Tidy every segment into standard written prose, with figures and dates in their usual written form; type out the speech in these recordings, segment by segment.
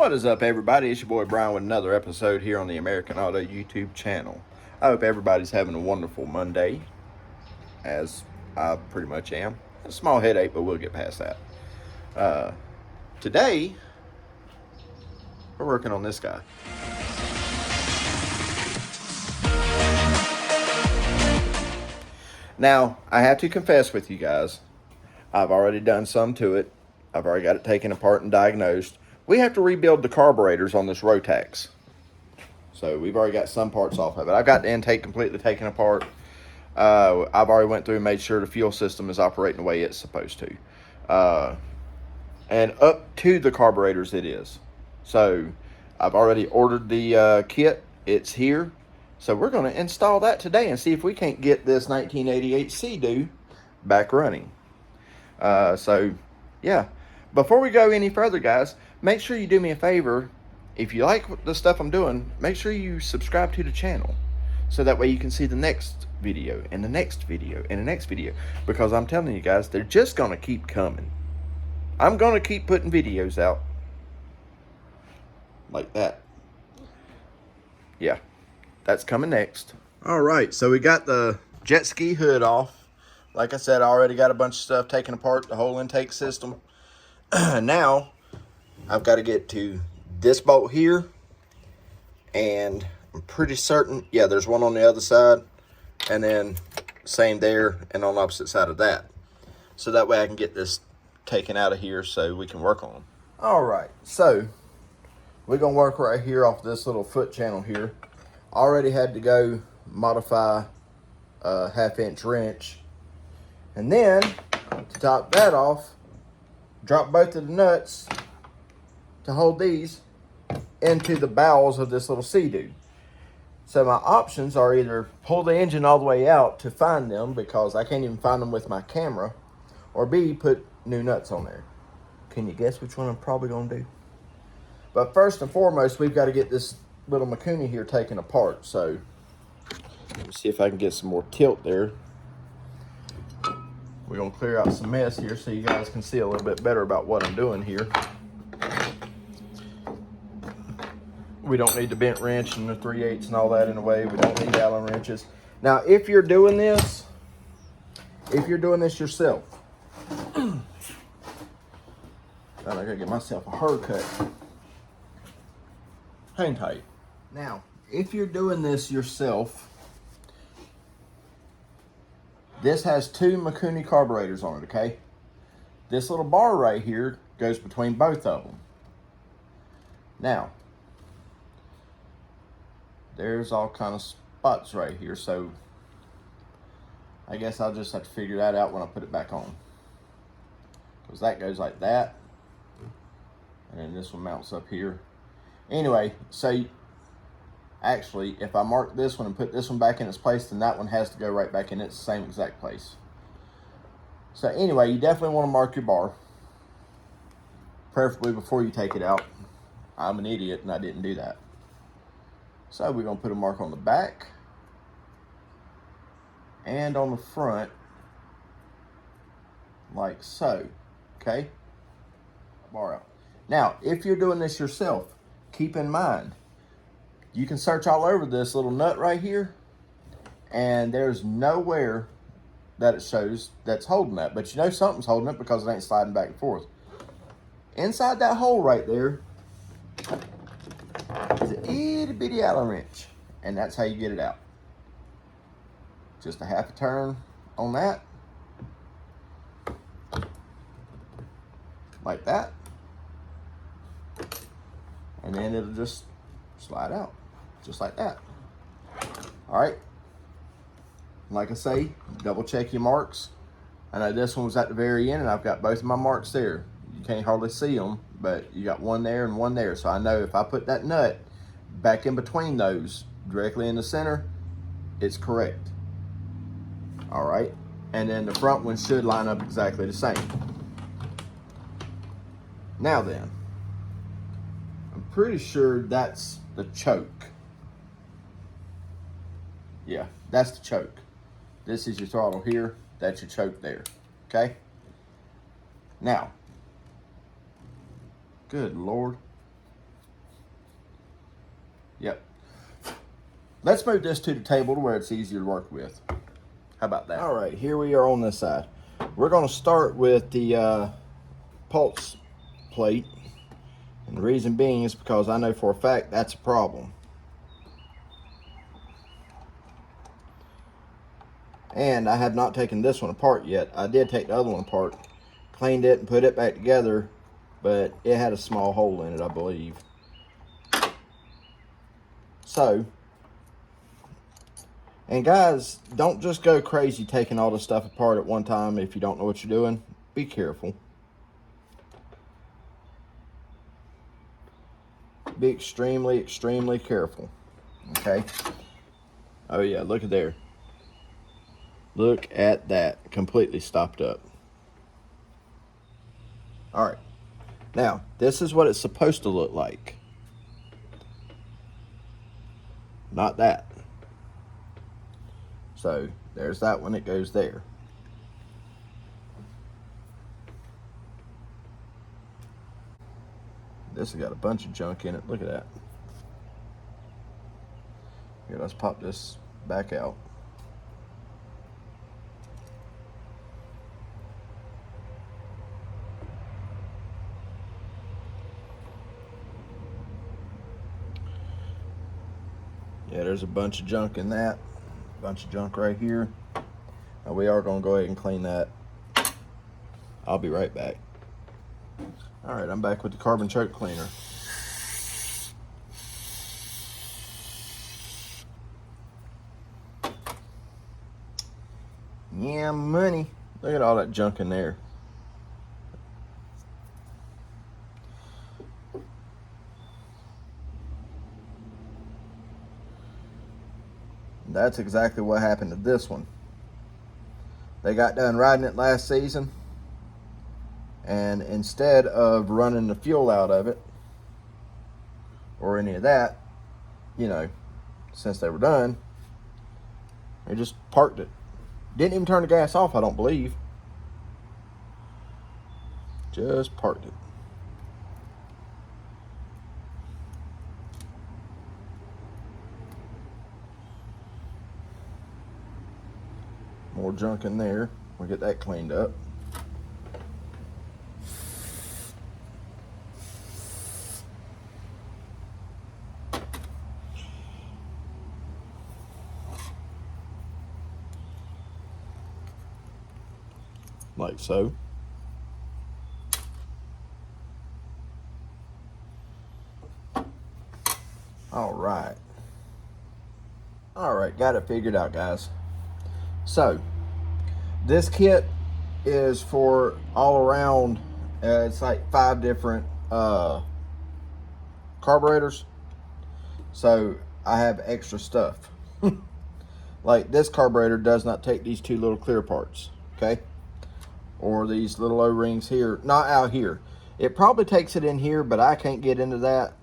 What is up, everybody? It's your boy Brian with another episode here on the American Auto YouTube channel. I hope everybody's having a wonderful Monday, as I pretty much am. A small headache, but we'll get past that. Today, we're working on this guy. Now, I have to confess with you guys, I've already done some to it. I've already got it taken apart and diagnosed. We have to rebuild the carburetors on this Rotax. So we've already got some parts off of it. I've got the intake completely taken apart. I've already went through and made sure the fuel system is operating the way it's supposed to. And up to the carburetors it is. So I've already ordered the kit. It's here. So we're going to install that today and see if we can't get this 1988 Sea-Doo back running. So yeah, before we go any further, guys, make sure you do me a favor. If you like the stuff I'm doing, make sure you subscribe to the channel, so that way you can see the next video and the next video and the next video, because I'm telling you guys, they're just gonna keep coming. I'm gonna keep putting videos out like that. Yeah, that's coming next. All right, so we got the jet ski hood off. Like I said, I already got a bunch of stuff taken apart, the whole intake system. Now, I've got to get to this bolt here, and I'm pretty certain, yeah, there's one on the other side, and then same there, and on the opposite side of that. So that way I can get this taken out of here so we can work on them. All right, so we're going to work right here off this little foot channel here. Already had to go modify a 1/2-inch wrench. And then, to top that off, drop both of the nuts to hold these into the bowels of this little Sea-Doo. So my options are either pull the engine all the way out to find them, because I can't even find them with my camera, or B, put new nuts on there. Can you guess which one I'm probably going to do? But first and foremost, we've got to get this little Mikuni here taken apart. So let me see if I can get some more tilt there. We're going to clear out some mess here so you guys can see a little bit better about what I'm doing here. We don't need the bent wrench and the 3/8 and all that in the way. We don't need Allen wrenches. Now, if you're doing this yourself, I gotta get myself a haircut. Hang tight. Now, if you're doing this yourself, this has 2 Mikuni carburetors on it, okay? This little bar right here goes between both of them. Now, there's all kind of spots right here, so I guess I'll just have to figure that out when I put it back on. Because that goes like that, and then this one mounts up here. Anyway, so actually, if I mark this one and put this one back in its place, then that one has to go right back in its same exact place. So anyway, you definitely want to mark your bar, preferably before you take it out. I'm an idiot and I didn't do that. So we're going to put a mark on the back and on the front, like so, okay? Bar out. Now, if you're doing this yourself, keep in mind, you can search all over this little nut right here, and there's nowhere that it shows that's holding that. But you know something's holding it, because it ain't sliding back and forth. Inside that hole right there is an itty bitty Allen wrench, and that's how you get it out. Just a 1/2 turn on that, like that, and then it'll just slide out, just like that. All right. Like I say, double check your marks. I know this one was at the very end, and I've got both of my marks there. You can't hardly see them, but you got one there and one there. So I know if I put that nut back in between those, directly in the center, it's correct. All right. And then the front one should line up exactly the same. Now then, I'm pretty sure that's the choke. Yeah, that's the choke. This is your throttle here. That's your choke there. Okay? Now, good Lord. Yep. Let's move this to the table to where it's easier to work with. How about that? All right, here we are on this side. We're going to start with the pulse plate. And the reason being is because I know for a fact that's a problem. And I have not taken this one apart yet. I did take the other one apart, cleaned it and put it back together, but it had a small hole in it, I believe. So, and guys, don't just go crazy taking all this stuff apart at one time if you don't know what you're doing. Be careful. Be extremely, extremely careful. Okay? Oh yeah, look at there. Look at that. Completely stopped up. Alright. Now, this is what it's supposed to look like. Not that. So, there's that one. It goes there. This has got a bunch of junk in it. Look at that. Here, let's pop this back out. Yeah, there's a bunch of junk in that. A bunch of junk right here. Now we are going to go ahead and clean that. I'll be right back. All right, I'm back with the carbon choke cleaner. Yeah, money. Look at all that junk in there. That's exactly what happened to this one. They got done riding it last season, and instead of running the fuel out of it or any of that, you know, since they were done, they just parked it. Didn't even turn the gas off, I don't believe. Just parked it. More junk in there. We'll get that cleaned up. Like so. All right. All right, got it figured out, guys. So, this kit is for all around, it's like 5 different carburetors. So, I have extra stuff. Like this carburetor does not take these 2 little clear parts, okay? Or these little O-rings here, not out here. It probably takes it in here, but I can't get into that.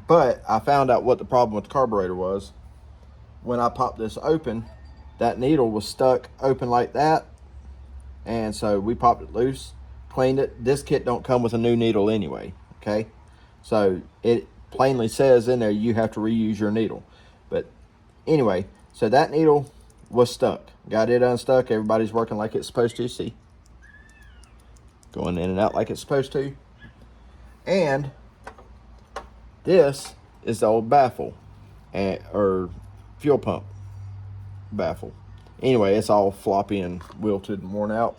But I found out what the problem with the carburetor was. When I popped this open, that needle was stuck open like that. And so we popped it loose, cleaned it. This kit don't come with a new needle anyway, okay? So it plainly says in there you have to reuse your needle. But anyway, so that needle was stuck. Got it unstuck. Everybody's working like it's supposed to, see? Going in and out like it's supposed to. And this is the old baffle, or fuel pump baffle. Anyway, it's all floppy and wilted and worn out.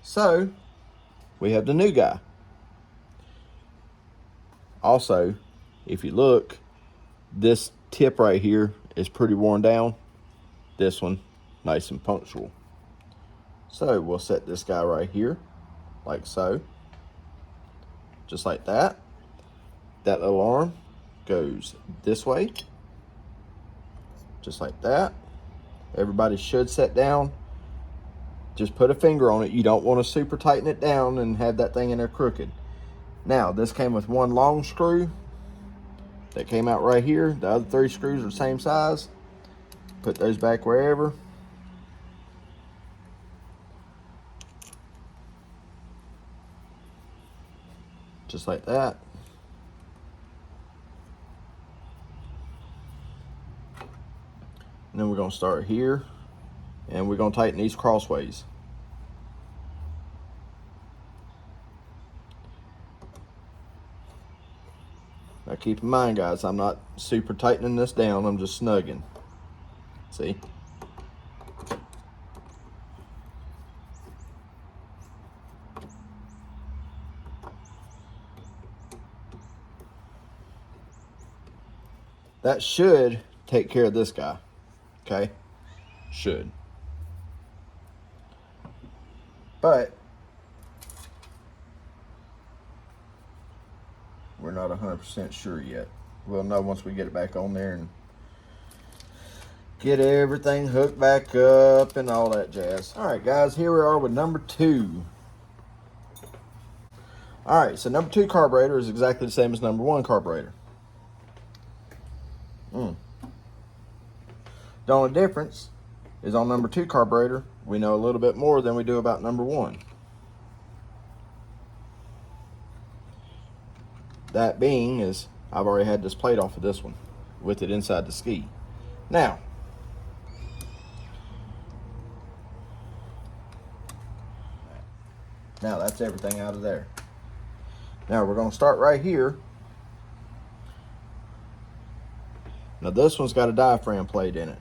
So, we have the new guy. Also, if you look, this tip right here is pretty worn down. This one, nice and punctual. So, we'll set this guy right here, like so. Just like that. That little arm goes this way. Just like that. Everybody should set down. Just put a finger on it. You don't want to super tighten it down and have that thing in there crooked. Now, this came with 1 long screw that came out right here. The other 3 screws are the same size. Put those back wherever. Just like that. And then we're going to start here, and we're going to tighten these crossways. Now keep in mind, guys, I'm not super tightening this down, I'm just snugging. See? That should take care of this guy, okay? Should. But we're not 100% sure yet. We'll know once we get it back on there and get everything hooked back up and all that jazz. All right, guys, here we are with number 2. All right, so number 2 carburetor is exactly the same as number 1 carburetor. The only difference is on number 2 carburetor, we know a little bit more than we do about number 1. That being is I've already had this plate off of this one with it inside the ski. Now that's everything out of there. Now we're going to start right here. Now this one's got a diaphragm plate in it.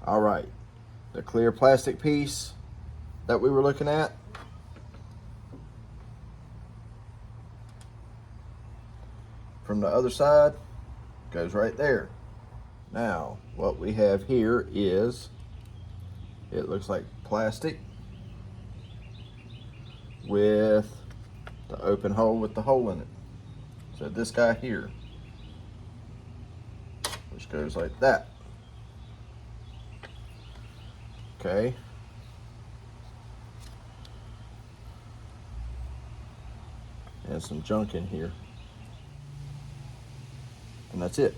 All right, the clear plastic piece that we were looking at, from the other side, goes right there. Now, what we have here is, it looks like plastic with the open hole with the hole in it. So this guy here, which goes like that. Okay. And some junk in here. And that's it.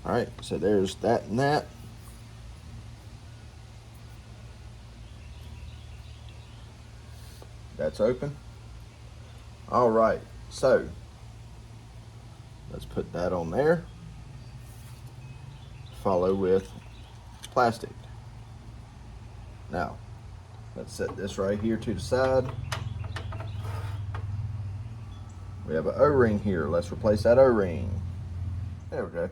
All right, so there's that and that. That's open. All right, so let's put that on there. Follow with plastic. Now, let's set this right here to the side. We have an O-ring here. Let's replace that O-ring. There we go.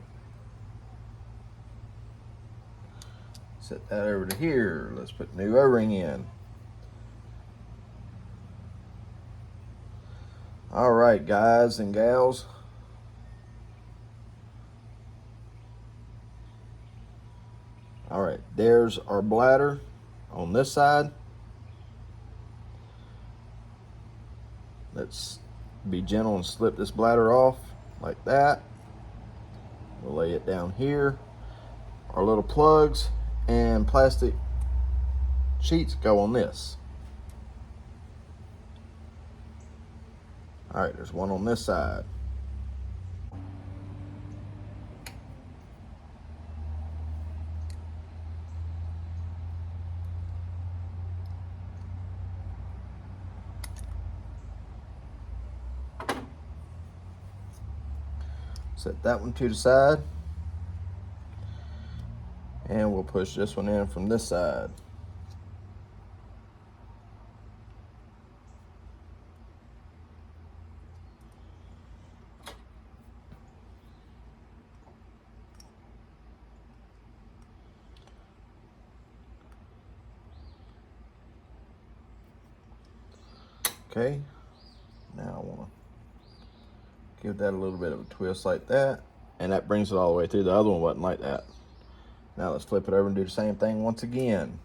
Set that over to here. Let's put new O-ring in. All right, guys and gals. All right, there's our bladder on this side. Let's be gentle and slip this bladder off like that. We'll lay it down here. Our little plugs and plastic sheets go on this. All right, there's one on this side. Set that one to the side. And we'll push this one in from this side. Okay, now I want to give that a little bit of a twist like that, and that brings it all the way through. The other one wasn't like that. Now let's flip it over and do the same thing once again.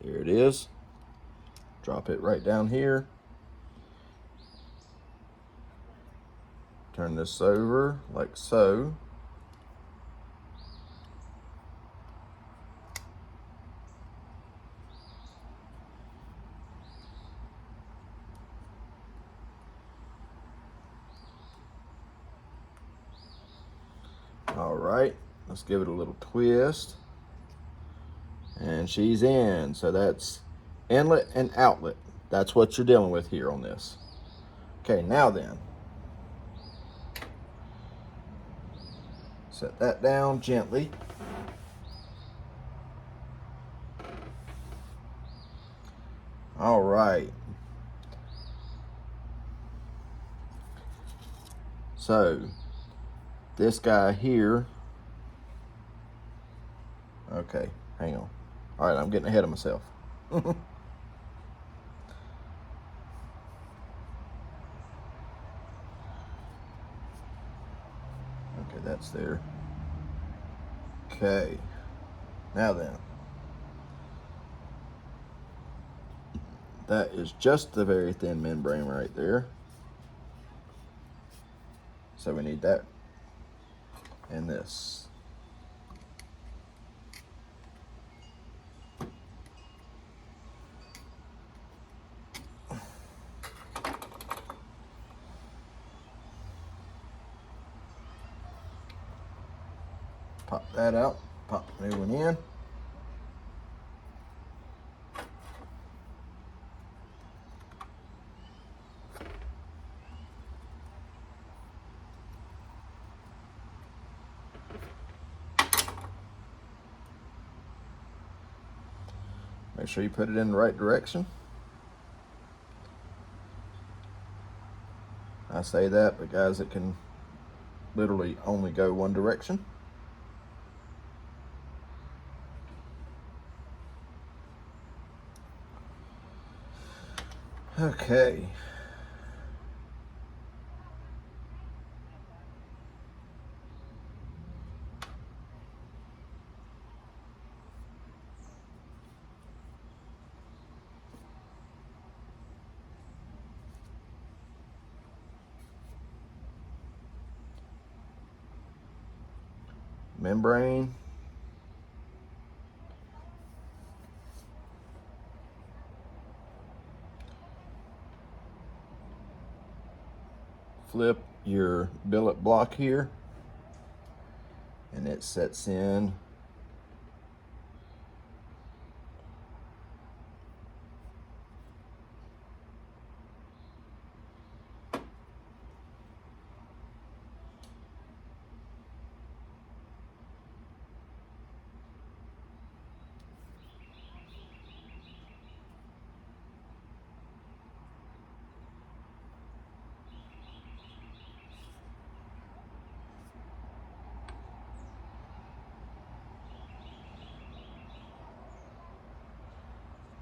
There it is. Drop it right down here. Turn this over like so. All right, let's give it a little twist. And she's in. So that's inlet and outlet. That's what you're dealing with here on this. Okay, now then. Set that down gently. All right. So, this guy here. Okay, hang on. All right, I'm getting ahead of myself. Okay, that's there. Okay, now then. That is just the very thin membrane right there. So we need that and this. Pop that out, pop the new one in. Make sure you put it in the right direction. I say that, but guys, it can literally only go one direction. Okay. Membrane. Flip your billet block here, and it sets in.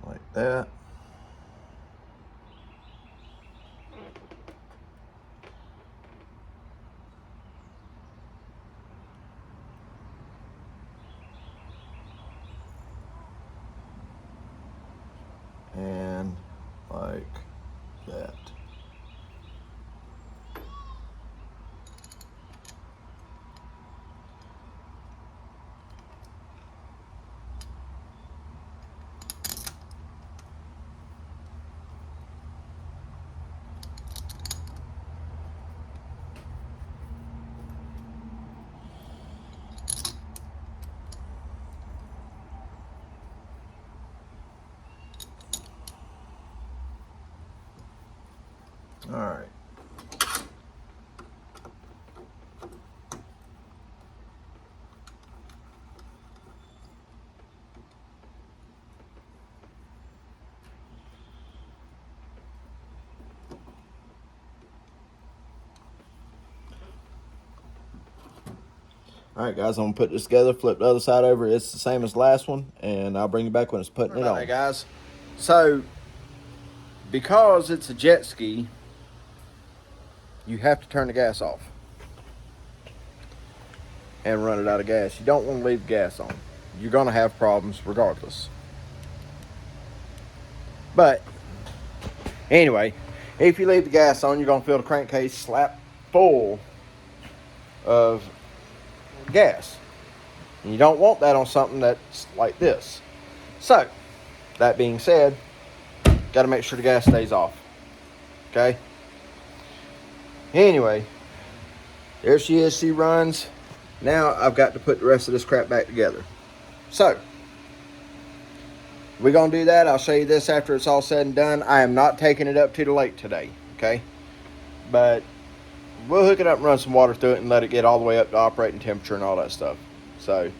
Like that. And like that. All right. All right, guys, I'm gonna put this together, flip the other side over. It's the same as the last one, and I'll bring you back when it's putting it on. Hey, guys. So, because it's a jet ski, you have to turn the gas off and run it out of gas. You don't want to leave the gas on. You're gonna have problems regardless. But anyway, if you leave the gas on, you're gonna feel the crankcase slap full of gas. And you don't want that on something that's like this. So, that being said, got to make sure the gas stays off. Okay? Anyway, there she is. She runs. Now I've got to put the rest of this crap back together. So, we're going to do that. I'll show you this after it's all said and done. I am not taking it up to the lake today, okay? But we'll hook it up and run some water through it and let it get all the way up to operating temperature and all that stuff. So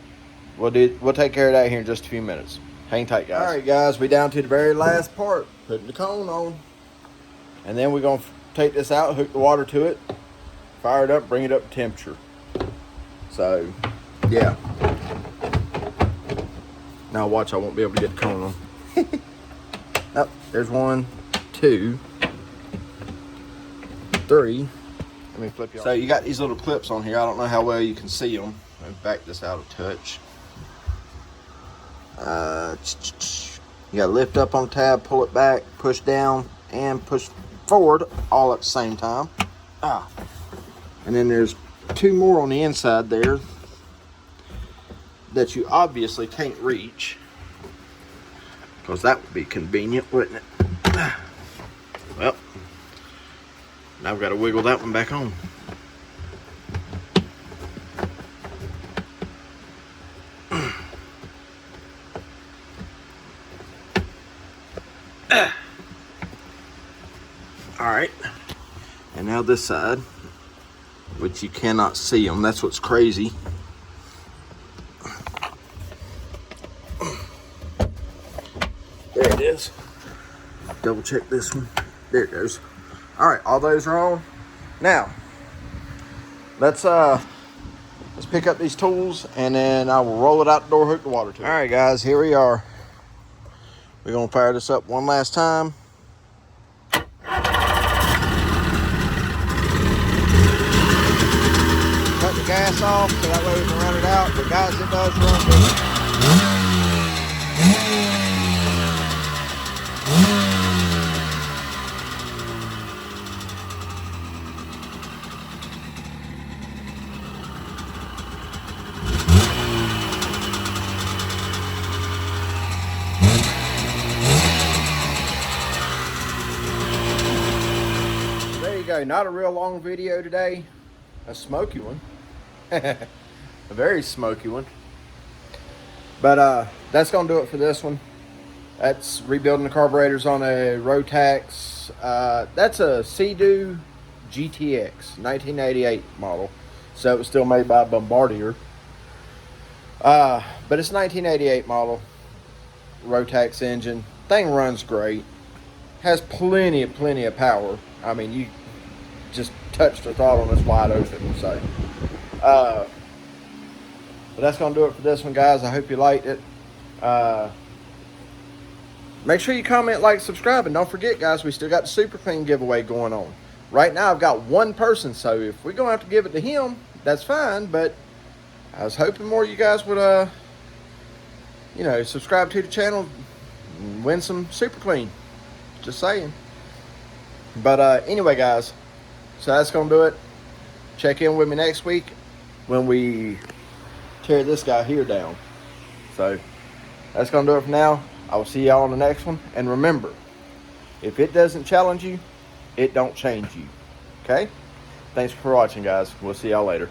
we'll take care of that here in just a few minutes. Hang tight, guys. All right, guys, we down to the very last part, putting the cone on. And then we're going to take this out, hook the water to it, fire it up, bring it up to temperature. So, yeah. Now watch, I won't be able to get the cone on. Oh, there's 1, 2, 3. Let me flip you off. So you got these little clips on here. I don't know how well you can see them. Let me back this out a touch. You got to lift up on the tab, pull it back, push down, and push forward all at the same time. And then there's 2 more on the inside there that you obviously can't reach, because that would be convenient, wouldn't it? Well, now I've got to wiggle that one back on. Alright, and now this side, which you cannot see them, that's what's crazy. There it is. Double check this one. There it goes. Alright, all those are on. Now, let's pick up these tools and then I will roll it out the door, hook the water to it. Alright guys, here we are. We're gonna fire this up one last time. Cut the gas off so that way we can run it out. But guys, it does run good. Not a real long video today, a smoky one. A very smoky one, but that's gonna do it for this one. That's rebuilding the carburetors on a Rotax. That's a Sea-Doo GTX 1988 model, so it was still made by Bombardier, but it's 1988 model Rotax engine. Thing runs great, has plenty of power. I mean, you just touch the throttle and it's wide open. So but that's gonna do it for this one, guys. I hope you liked it. Make sure you comment, like, subscribe, and don't forget, guys, we still got the Super Clean giveaway going on right now. I've got 1 person, so if we're gonna have to give it to him, that's fine, but I was hoping more of you guys would you know, subscribe to the channel and win some Super Clean. Just saying. But anyway, guys, so that's gonna do it. Check in with me next week when we tear this guy here down. So that's gonna do it for now. I will see y'all on the next one. And remember, if it doesn't challenge you, it don't change you. Okay? Thanks for watching, guys. We'll see y'all later.